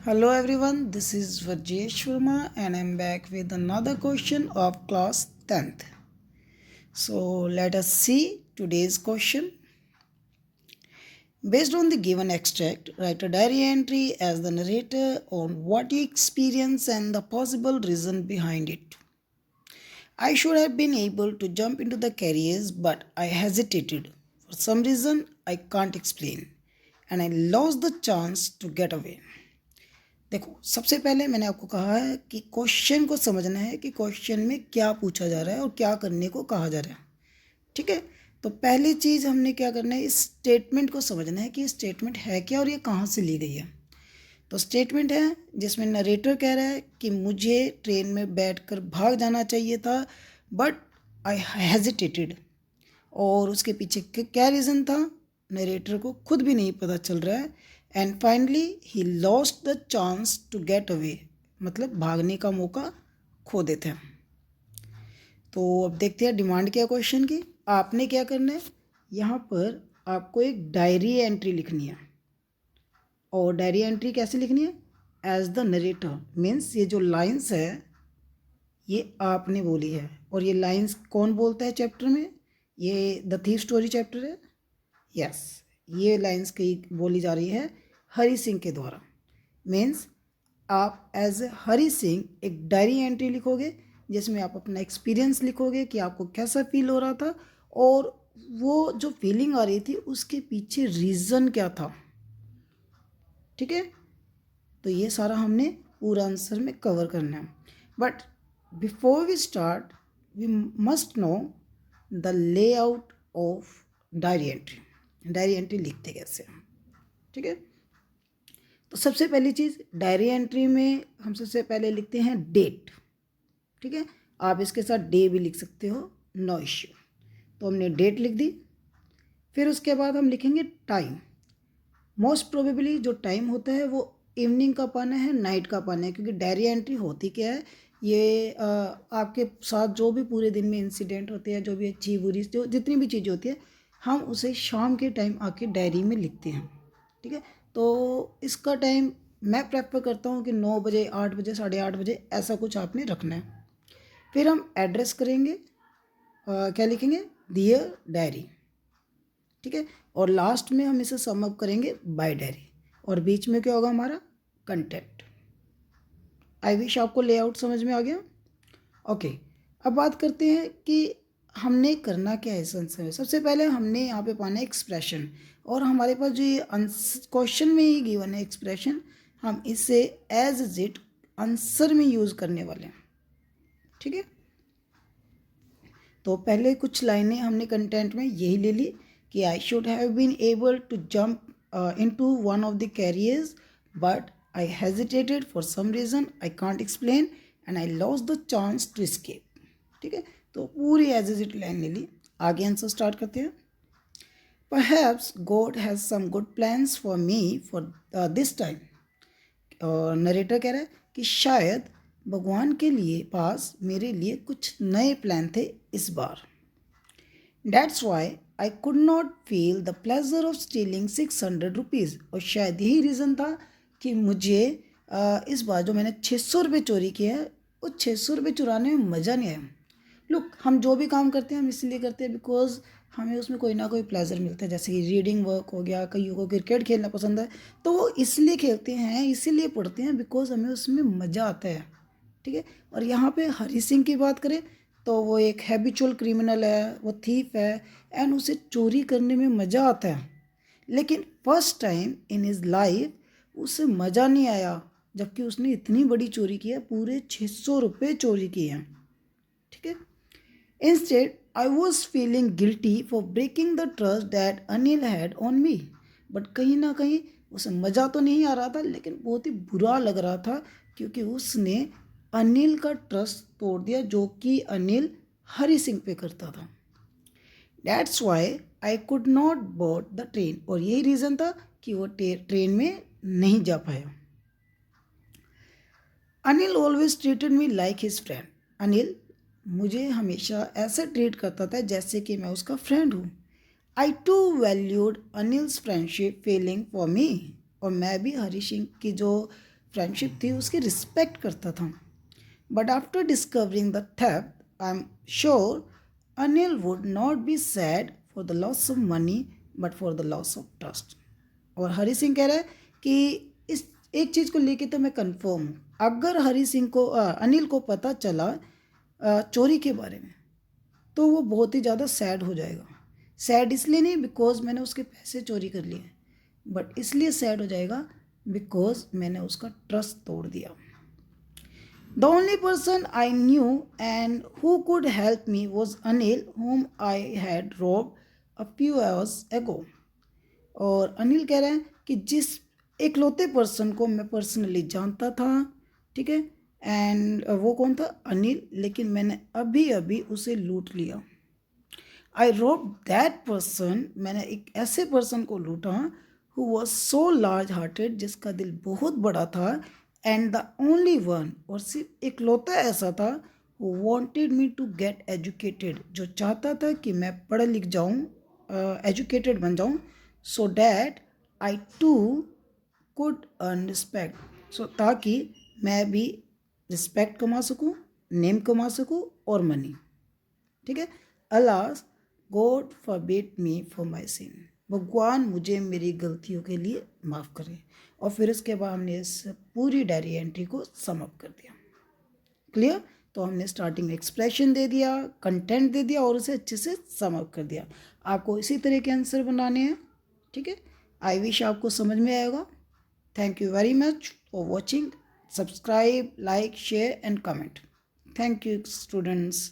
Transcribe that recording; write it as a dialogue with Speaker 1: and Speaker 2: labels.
Speaker 1: Hello everyone, this is Vajesh Verma and I'm back with another question of class 10th. So let us see today's question. Based on the given extract, write a diary entry as the narrator on what you experience and the possible reason behind it. I should have been able to jump into the carriers, but I hesitated. For some reason I can't explain, and I lost the chance to get away. देखो, सबसे पहले मैंने आपको कहा है कि question को समझना है कि क्वेश्चन में क्या पूछा जा रहा है और क्या करने को कहा जा रहा है। ठीक है, तो पहली चीज़ हमने क्या करना है, इस स्टेटमेंट को समझना है कि स्टेटमेंट है क्या और ये कहाँ से ली गई है। तो स्टेटमेंट है जिसमें नरेटर कह रहा है कि मुझे ट्रेन में बैठकर भाग जाना चाहिए था, बट आई हेजिटेटेड। और उसके पीछे क्या रीज़न था, नरेटर को खुद भी नहीं पता चल रहा है। And finally he lost the chance to get away, मतलब भागने का मौका खो देते हैं। तो अब देखते हैं डिमांड क्या क्वेश्चन की। आपने क्या करना है, यहाँ पर आपको एक डायरी एंट्री लिखनी है। और डायरी एंट्री कैसे लिखनी है, एज द नरेटर, मीन्स ये जो लाइंस है ये आपने बोली है। और ये लाइंस कौन बोलता है चैप्टर में, ये द थीफ स्टोरी चैप्टर है। यस, ये लाइंस की बोली जा रही है हरी सिंह के द्वारा। मीन्स आप एज हरी सिंह एक डायरी एंट्री लिखोगे जिसमें आप अपना एक्सपीरियंस लिखोगे कि आपको कैसा फील हो रहा था और वो जो फीलिंग आ रही थी उसके पीछे रीज़न क्या था। ठीक है, तो ये सारा हमने पूरा आंसर में कवर करना है। But before we start we must know the layout of diary entry. Diary entry लिखते कैसे हैं, ठीक है। तो सबसे पहली चीज़, डायरी एंट्री में हम सबसे पहले लिखते हैं डेट। ठीक है, आप इसके साथ डे भी लिख सकते हो, नो इश्यू। तो हमने डेट लिख दी। फिर उसके बाद हम लिखेंगे टाइम। मोस्ट प्रोबेबली जो टाइम होता है वो इवनिंग का पाना है, नाइट का पाना है, क्योंकि डायरी एंट्री होती क्या है, ये आपके साथ जो भी पूरे दिन में इंसिडेंट होते हैं, जो भी अच्छी बुरी जो जितनी भी चीज़ें होती है, हम उसे शाम के टाइम आके डायरी में लिखते हैं। ठीक है, तो इसका टाइम मैं प्रेफर करता हूँ कि 9 बजे, 8 बजे, 8:30 बजे, ऐसा कुछ आपने रखना है। फिर हम एड्रेस करेंगे, क्या लिखेंगे, डियर डायरी। ठीक है, और लास्ट में हम इसे सम अप करेंगे बाय डायरी, और बीच में क्या होगा हमारा कंटेंट। आई विश आपको लेआउट समझ में आ गया। ओके, अब बात करते हैं कि हमने करना क्या है इस आंसर में। सबसे पहले हमने यहाँ पे पाना है एक्सप्रेशन, और हमारे पास जो ये क्वेश्चन में ही गिवन है एक्सप्रेशन, हम इसे एज इट आंसर में यूज़ करने वाले हैं। ठीक है, तो पहले कुछ लाइनें हमने कंटेंट में यही ले ली कि I should have been able to jump into one of the carriers, but I hesitated for some reason I can't explain and I lost the chance to escape. ठीक है, तो पूरी एज इट लाइन ले ली। आगे answer start करते हैं। Perhaps God has some good plans for me for this time. और narrator कह रहा है कि शायद भगवान के लिए पास मेरे लिए कुछ नए प्लान थे इस बार। That's why I could not feel the pleasure of stealing 600 rupees. और शायद यही रीज़न था कि मुझे इस बार जो मैंने 600 रुपये चोरी किए हैं, उस 600 रुपये चुराने में मज़ा नहीं आया। लुक, हम जो भी काम करते हैं हम इसलिए करते हैं बिकॉज हमें उसमें कोई ना कोई प्लेजर मिलता है। जैसे कि रीडिंग वर्क हो गया, कईयों को क्रिकेट खेलना पसंद है, तो वो इसलिए खेलते हैं, इसीलिए पढ़ते हैं बिकॉज हमें उसमें मज़ा आता है। ठीक है, और यहाँ पे हरी सिंह की बात करें तो वो एक हैबिचुअल क्रिमिनल है, वो थीफ है, एंड उसे चोरी करने में मज़ा आता है। लेकिन first time in his life उसे मज़ा नहीं आया, जबकि उसने इतनी बड़ी चोरी की है, पूरे 600 रुपये चोरी किए हैं। ठीक है, Instead, I was feeling guilty for breaking the trust that Anil had on me. But कहीं ना कहीं उसे मज़ा तो नहीं आ रहा था, लेकिन बहुत ही बुरा लग रहा था क्योंकि उसने अनिल का ट्रस्ट तोड़ दिया, जो कि अनिल हरी सिंह पे करता था। That's why I could not board the train। और यही रीज़न था कि वो ट्रेन में नहीं जा पाया। Anil always treated me like his friend. Anil मुझे हमेशा ऐसे ट्रीट करता था जैसे कि मैं उसका फ्रेंड हूँ। I too valued Anil's friendship feeling for me. और मैं भी हरी सिंह की जो फ्रेंडशिप थी उसकी रिस्पेक्ट करता था. But after discovering the theft I am sure Anil would not be sad for the loss of money but for the loss of trust. और हरी सिंह कह रहा है कि इस एक चीज़ को लेके तो मैं कंफर्म हूँ, अगर हरी सिंह को अनिल को पता चला चोरी के बारे में तो वो बहुत ही ज़्यादा सैड हो जाएगा. सैड इसलिए नहीं बिकॉज मैंने उसके पैसे चोरी कर लिए, बट इसलिए सैड हो जाएगा बिकॉज मैंने उसका ट्रस्ट तोड़ दिया. The only person I knew and who could help me was Anil whom I had robbed a few hours ago. और अनिल कह रहे हैं कि जिस एकलौते पर्सन को मैं पर्सनली जानता था, ठीक है, एंड वो कौन था, अनिल, लेकिन मैंने अभी अभी उसे लूट लिया. आई रोब दैट पर्सन, मैंने एक ऐसे पर्सन को लूटा who was so large hearted, जिसका दिल बहुत बड़ा था, एंड द ओनली वन, और सिर्फ एकलौता ऐसा था, who wanted me to get educated, जो चाहता था कि मैं पढ़ लिख जाऊँ, एजुकेटेड बन जाऊँ, so that I too could earn respect, so ताकि मैं भी रिस्पेक्ट कमा सकूँ, नेम कमा सकूँ और मनी. ठीक है. Alas God forbid me for my sin, भगवान मुझे मेरी गलतियों के लिए माफ़ करे. और फिर उसके बाद हमने इस पूरी डायरी एंट्री को सम अप कर दिया. क्लियर. तो हमने स्टार्टिंग में एक्सप्रेशन दे दिया, कंटेंट दे दिया और उसे अच्छे से सम अप कर दिया. आपको इसी तरह के आंसर बनाने हैं. ठीक है. आई विश आपको समझ में आएगा. Thank you very much for watching. Subscribe, like, share and comment. Thank you students.